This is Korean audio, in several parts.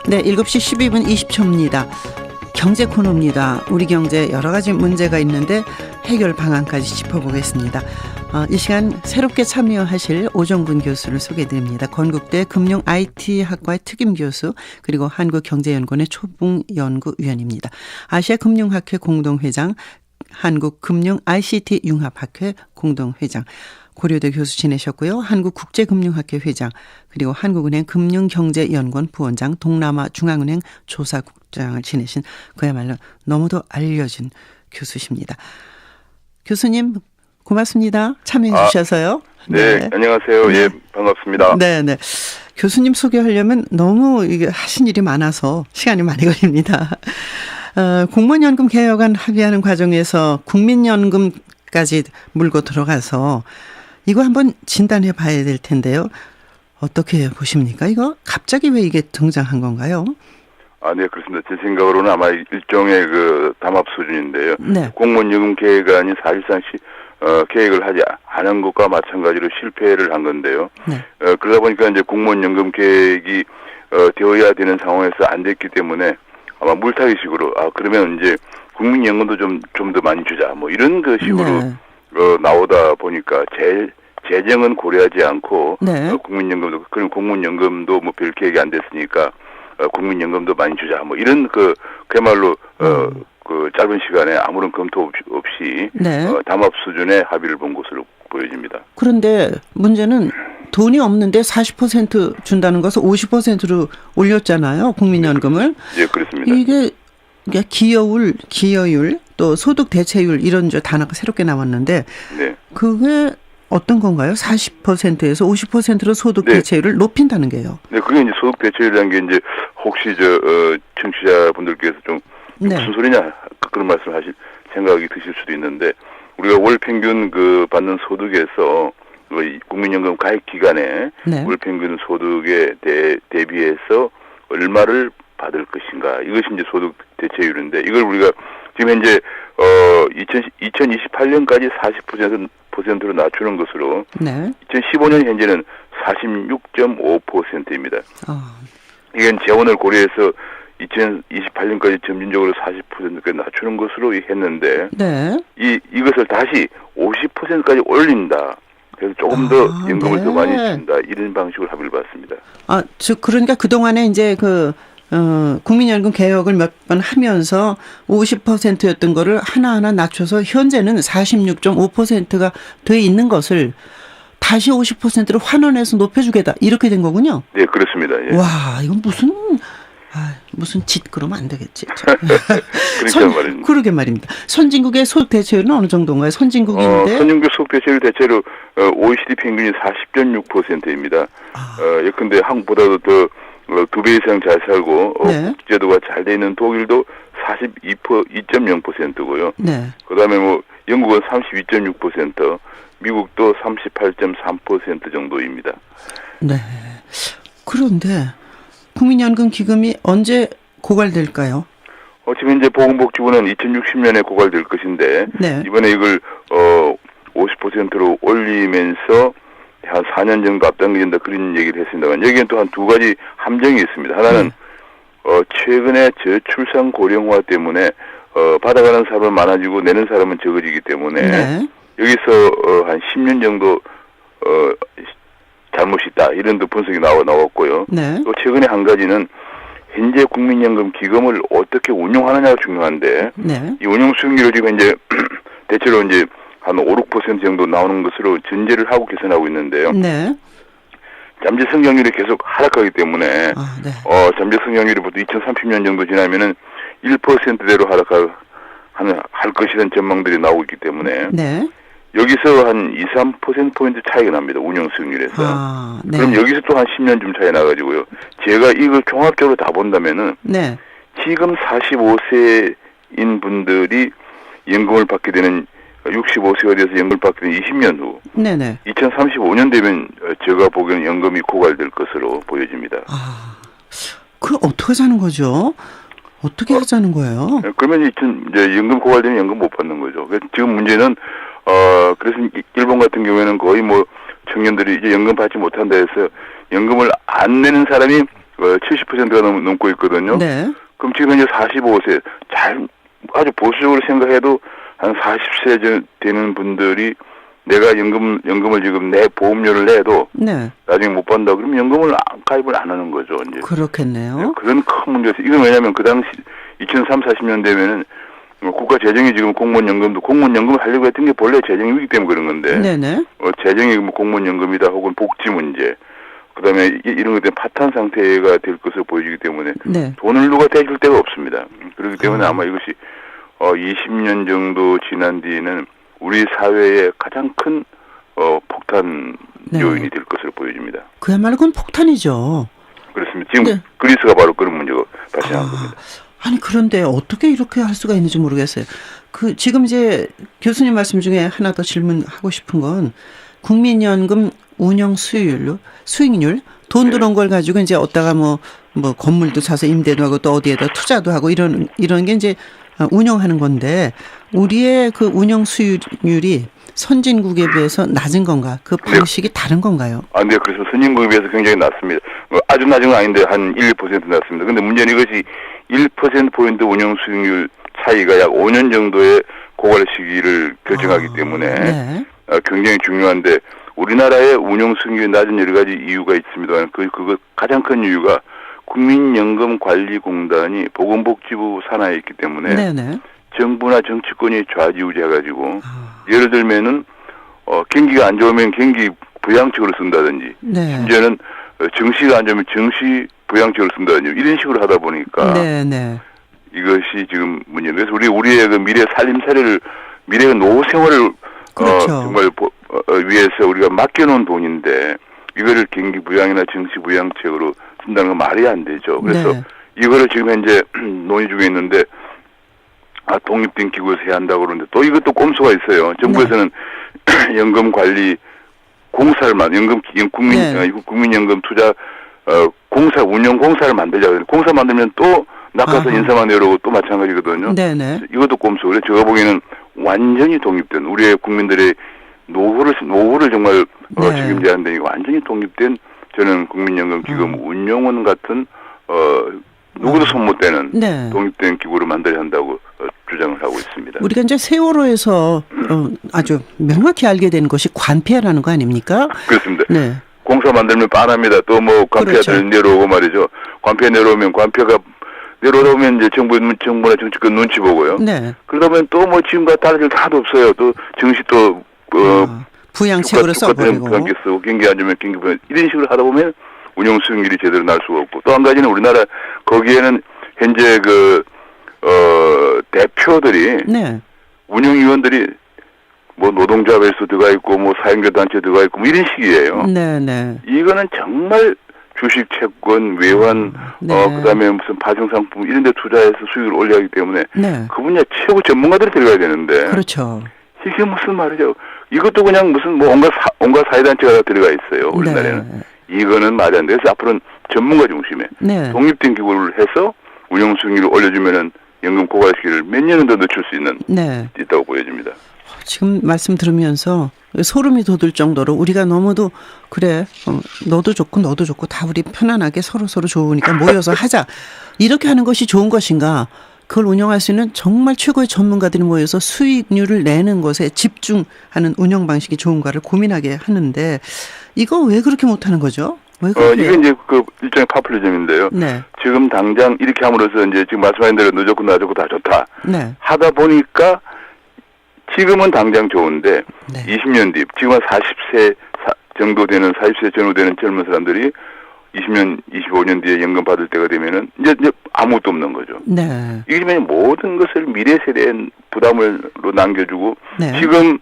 네, 7시 12분 20초입니다. 경제 코너입니다. 우리 경제 여러 가지 문제가 있는데 해결 방안까지 짚어보겠습니다. 이 시간 새롭게 참여하실 오정근 교수를 소개해드립니다. 건국대 금융 IT학과의 특임 교수 그리고 한국경제연구원의 초봉연구위원입니다. 아시아금융학회 공동회장, 한국금융 ICT 융합학회 공동회장, 고려대 교수 지내셨고요. 한국국제금융학회 회장, 그리고 한국은행 금융경제연구원 부원장, 동남아중앙은행 조사국장을 지내신 그야말로 너무도 알려진 교수십니다. 교수님 고맙습니다. 참여해 주셔서요. 네, 안녕하세요. 예, 반갑습니다. 네. 교수님 소개하려면 너무 이게 하신 일이 많아서 시간이 많이 걸립니다. 공무원연금 개혁안 합의하는 과정에서 국민연금까지 물고 들어가서 이거 한번 진단해 봐야 될 텐데요. 어떻게 보십니까? 이거 갑자기 왜 이게 등장한 건가요? 네, 그렇습니다. 제 생각으로는 아마 일종의 그 담합 수준인데요. 네. 공무원연금 계획안이 사실상 계획을 하지 않은 것과 마찬가지로 실패를 한 건데요. 네. 그러다 보니까 이제 공무원연금 계획이 되어야 되는 상황에서 안 됐기 때문에 아마 물타기식으로 그러면 이제 국민연금도 좀 더 많이 주자 뭐 이런 그 식으로 네. 나오다 보니까 재정은 고려하지 않고 네. 국민연금도 그리고 공무원연금도 뭐 별 계획이 안 됐으니까 국민연금도 많이 주자 뭐 이런 그야말로 그 짧은 시간에 아무런 검토 없이 네. 담합 수준의 합의를 본 것으로 보여집니다. 그런데 문제는 돈이 없는데 40% 준다는 것을 50%로 올렸잖아요. 국민연금을. 예, 그렇습니다. 이게 기여율, 또 소득 대체율 이런 단어가 새롭게 나왔는데 네. 그게 어떤 건가요? 40%에서 50%로 소득 네. 대체율을 높인다는 게요. 네, 그게 이제 소득 대체율이라는 게 이제 혹시 청취자분들께서 좀 네. 무슨 소리냐 그런 말씀하실 생각이 드실 수도 있는데 우리가 월 평균 받는 소득에서 국민연금 가입 기간에 네. 월 평균 소득에 대비해서 얼마를 받을 것인가 이것이 이제 소득 대체율인데 이걸 우리가 지금 현재 2028년까지 40%로 낮추는 것으로 네. 2015년 현재는 46.5%입니다. 이건 재원을 고려해서 2028년까지 점진적으로 40%까지 낮추는 것으로 했는데 네. 이것을 다시 50%까지 올린다. 그래서 조금 더 연금을 더 많이 준다. 이런 방식으로 합의를 봤습니다. 즉 그러니까 그동안에 이제 국민연금 개혁을 몇 번 하면서 50%였던 거를 하나하나 낮춰서 현재는 46.5%가 돼 있는 것을 다시 50%로 환원해서 높여주겠다. 이렇게 된 거군요. 네, 그렇습니다. 예. 와, 이건 무슨 짓 그러면 안 되겠지. 그렇게 말입니다. 그러게 말입니다. 선진국의 소득 대체율은 어느 정도인가요? 선진국인데. 선진국 소득 대체율 대체로 OECD 평균이 40.6%입니다. 예컨대 한국보다도 더 2배 이상 잘 살고 네. 국제도가 잘 돼 있는 독일도 42.0%고요. 네. 그다음에 영국은 32.6%, 미국도 38.3% 정도입니다. 네. 그런데 국민연금 기금이 언제 고갈될까요? 지금 현재 보건복지부는 2060년에 고갈될 것인데 네. 이번에 이걸 50%로 올리면서 한 4년 정도 앞당겨진다 그런 얘기를 했습니다만 여기엔 또 한 두 가지 함정이 있습니다. 하나는 최근에 저출산 고령화 때문에 받아가는 사람은 많아지고 내는 사람은 적어지기 때문에 네. 여기서 한 10년 정도 잘못이 있다 이런 분석이 나왔고요. 네. 또 최근에 한 가지는 현재 국민연금 기금을 어떻게 운용하느냐가 중요한데 네. 이 운용 수익률이 지금 이제 대체로 이제 한 5, 6% 정도 나오는 것으로 전제를 하고 계산하고 있는데요. 네. 잠재 성장률이 계속 하락하기 때문에 네. 잠재 성장률이 보통 2030년 정도 지나면은 1%대로 할 것이라는 전망들이 나오고 있기 때문에 네. 여기서 한 2, 3%포인트 차이가 납니다. 운용 수익률에서. 네. 그럼 여기서 또 한 10년쯤 차이 나가지고요. 제가 이걸 종합적으로 다 본다면은 네. 지금 45세인 분들이 연금을 받게 되는 65세가 돼서 연금을 받게 되는 20년 후 네네. 2035년 되면 제가 보기에는 연금이 고갈될 것으로 보여집니다. 그럼 어떻게 사는 거죠? 어떻게 하자는 거예요? 그러면 이제 연금 고갈되면 연금 못 받는 거죠. 지금 문제는 그래서 일본 같은 경우에는 거의 청년들이 이제 연금 받지 못한다 해서 연금을 안 내는 사람이 70%가 넘고 있거든요. 네. 그럼 지금 현재 45세 아주 보수적으로 생각해도 한 40세 되는 분들이 내가 연금을 지금 내 보험료를 내도 네. 나중에 못 받는다 그러면 연금을 가입을 안 하는 거죠. 이제 그렇겠네요. 그런 큰 문제였어요. 이건 왜냐하면 그 당시 2003, 40년 되면은 국가 재정이 지금 공무원 연금을 하려고 했던 게 본래 재정 위기 때문에 그런 건데. 네네. 재정이 뭐 공무원 연금이다 혹은 복지 문제. 그다음에 이런 것들 파탄 상태가 될 것으로 보여지기 때문에 네. 돈을 누가 대줄 데가 없습니다. 그렇기 때문에 아마 이것이 20년 정도 지난 뒤에는 우리 사회의 가장 큰 폭탄 네. 요인이 될 것으로 보여집니다. 그야말로 그건 폭탄이죠. 그렇습니다. 지금 네. 그리스가 바로 그런 문제가 발생한 겁니다. 아니 그런데 어떻게 이렇게 할 수가 있는지 모르겠어요. 지금 이제 교수님 말씀 중에 하나 더 질문하고 싶은 건 국민연금 운영 수익률 돈 들어온 걸 가지고 이제 어디다가 뭐 건물도 사서 임대도 하고 또 어디에다 투자도 하고 이런 게 이제 운영하는 건데 우리의 그 운영 수익률이 선진국에 비해서 낮은 건가? 그 방식이 다른 건가요? 네, 그래서 선진국에 비해서 굉장히 낮습니다. 아주 낮은 건 아닌데 한 1% 낮습니다. 근데 문제는 이것이 1%포인트 운영 수익률 차이가 약 5년 정도의 고갈 시기를 결정하기 때문에 네. 굉장히 중요한데 우리나라의 운영 수익률이 낮은 여러 가지 이유가 있습니다. 그거 가장 큰 이유가 국민연금관리공단이 보건복지부 산하에 있기 때문에 네네. 정부나 정치권이 좌지우지해가지고 예를 들면은 경기가 안 좋으면 경기 부양책으로 쓴다든지 네. 심지어는 정시가 안 좋으면 정시 부양책으로 쓴다든지 이런 식으로 하다 보니까 네네. 이것이 지금 문제입니다. 그래서 우리의 그 미래 살림살이를 미래 노후 생활을 그렇죠. 정말 위해서 우리가 맡겨놓은 돈인데 이거를 경기 부양이나 정시 부양책으로 쓴다는 건 말이 안 되죠. 그래서 네. 이거를 지금 현재 논의 중에 있는데 독립된 기구에서 해야 한다고 그러는데 또 이것도 꼼수가 있어요. 정부에서는 네. 연금관리 공사를 국민연금 투자 운영 공사를 만들자 그러는데 공사 만들면 또 낚아서 인사만 내려오고 또 마찬가지거든요. 네네. 이것도 꼼수. 그래서 제가 보기에는 완전히 독립된 우리의 국민들의 노후를 정말 책임져야 하는데 완전히 독립된 저는 국민연금 기금 운용원 같은 누구도 손 못 대는 네. 독립된 기구를 만들어야 한다고 주장을 하고 있습니다. 우리가 이제 세월호에서 아주 명확히 알게 된 것이 관폐라는 거 아닙니까? 그렇습니다. 네. 공사 만들면 빤합니다. 또 뭐 관폐가 그렇죠. 내려오고 말이죠. 관폐 내려오면 관폐가 내려오면 이제 정부나 정치권 눈치 보고요. 네. 그러다 보면 또 뭐 지금과 달라질 게 하나도 없어요. 또 정시 또 부양책으로 써버리고 부양책 쓰고 경기 안 좋으면 경기 부양 이런 식으로 하다 보면 운영 수익률이 제대로 날 수가 없고 또 한 가지는 우리나라 거기에는 현재 대표들이 네. 운영위원들이 뭐 노동조합에서 들어가 있고 뭐 사행자단체 들어가 있고 뭐 이런 식이에요. 네네. 이거는 정말 주식 채권, 외환, 네. 그다음에 무슨 파생상품 이런 데 투자해서 수익을 올려야 하기 때문에 네. 그 분야 최고 전문가들이 들어가야 되는데 그렇죠. 이게 무슨 말이죠. 이것도 그냥 무슨 뭐 온갖 사회단체가 들어가 있어요. 우리나라에는. 네. 이거는 말이 안 돼. 그래서 앞으로는 전문가 중심에 네. 독립된 기구를 해서 운영 수익률을 올려주면은 연금 고갈 시기를 몇 년은 더 늦출 수 있다고 보여집니다. 지금 말씀 들으면서 소름이 돋을 정도로 우리가 너무도 그래 너도 좋고 너도 좋고 다 우리 편안하게 서로 좋으니까 모여서 하자 이렇게 하는 것이 좋은 것인가? 그걸 운영할 수 있는 정말 최고의 전문가들이 모여서 수익률을 내는 것에 집중하는 운영 방식이 좋은가를 고민하게 하는데 이거 왜 그렇게 못하는 거죠? 왜 그렇게? 이게 이제 그 일종의 파퓰리즘인데요. 네. 지금 당장 이렇게 함으로써 이제 지금 말씀하신 대로 너 좋고 나 좋고 다 좋다. 네. 하다 보니까 지금은 당장 좋은데 네. 20년 뒤 지금 한 40세 정도 되는 40세 전후 되는 젊은 사람들이 20년, 25년 뒤에 연금 받을 때가 되면은 이제 아무것도 없는 거죠. 네. 이게 모든 것을 미래 세대에 부담으로 남겨주고 네. 지금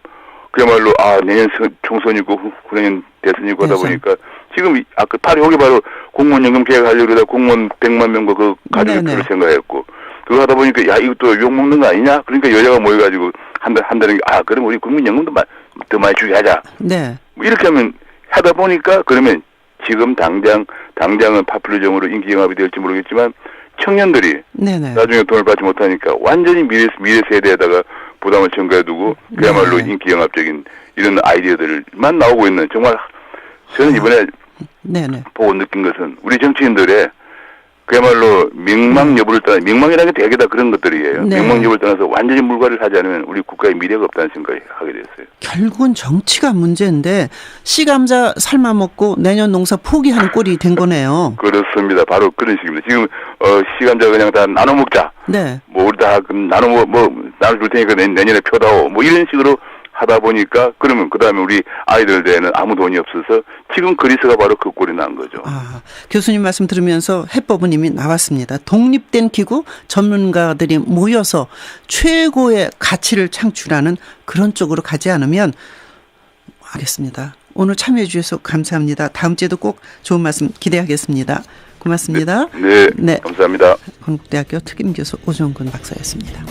그야말로 내년 총선이 있고 후내년 대선이 있고 하다 보니까 지금 아까 여기 바로 공무원 연금 계획하려고 그러다 공무원 100만 명과 그 가족을 생각했고 그거 하다 보니까 이것도 욕먹는 거 아니냐? 그러니까 여자가 모여가지고 한다는 게 그럼 우리 국민 연금도 더 많이 주게 하자. 네. 뭐 이렇게 하다 보니까 그러면 지금 당장은 파퓰리즘으로 인기 영합이 될지 모르겠지만 청년들이 네네. 나중에 돈을 받지 못하니까 완전히 미래 세대에다가 부담을 전가해두고 그야말로 인기 영합적인 이런 아이디어들만 나오고 있는 정말 저는 이번에 네네. 보고 느낀 것은 우리 정치인들의 그야말로 명망 여부를 떠나 명망이라는 게 되게 다 그런 것들이에요. 네. 명망 여부를 떠나서 완전히 물갈이를 하지 않으면 우리 국가의 미래가 없다는 생각을 하게 됐어요. 결국은 정치가 문제인데 씨감자 삶아 먹고 내년 농사 포기하는 꼴이 된 거네요. 그렇습니다. 바로 그런 식입니다. 지금 시간자 그냥 다 나눠 먹자. 네. 뭐 우리 다 나눠줄 테니까 내년에 표다오. 뭐 이런 식으로 하다 보니까 그러면 그다음에 우리 아이들 대에는 아무 돈이 없어서 지금 그리스가 바로 그 꼴이 난 거죠. 교수님 말씀 들으면서 해법은 이미 나왔습니다. 독립된 기구 전문가들이 모여서 최고의 가치를 창출하는 그런 쪽으로 가지 않으면 알겠습니다. 오늘 참여해 주셔서 감사합니다. 다음 주에도 꼭 좋은 말씀 기대하겠습니다. 고맙습니다. 네, 감사합니다. 건국대학교 특임교수 오정근 박사였습니다.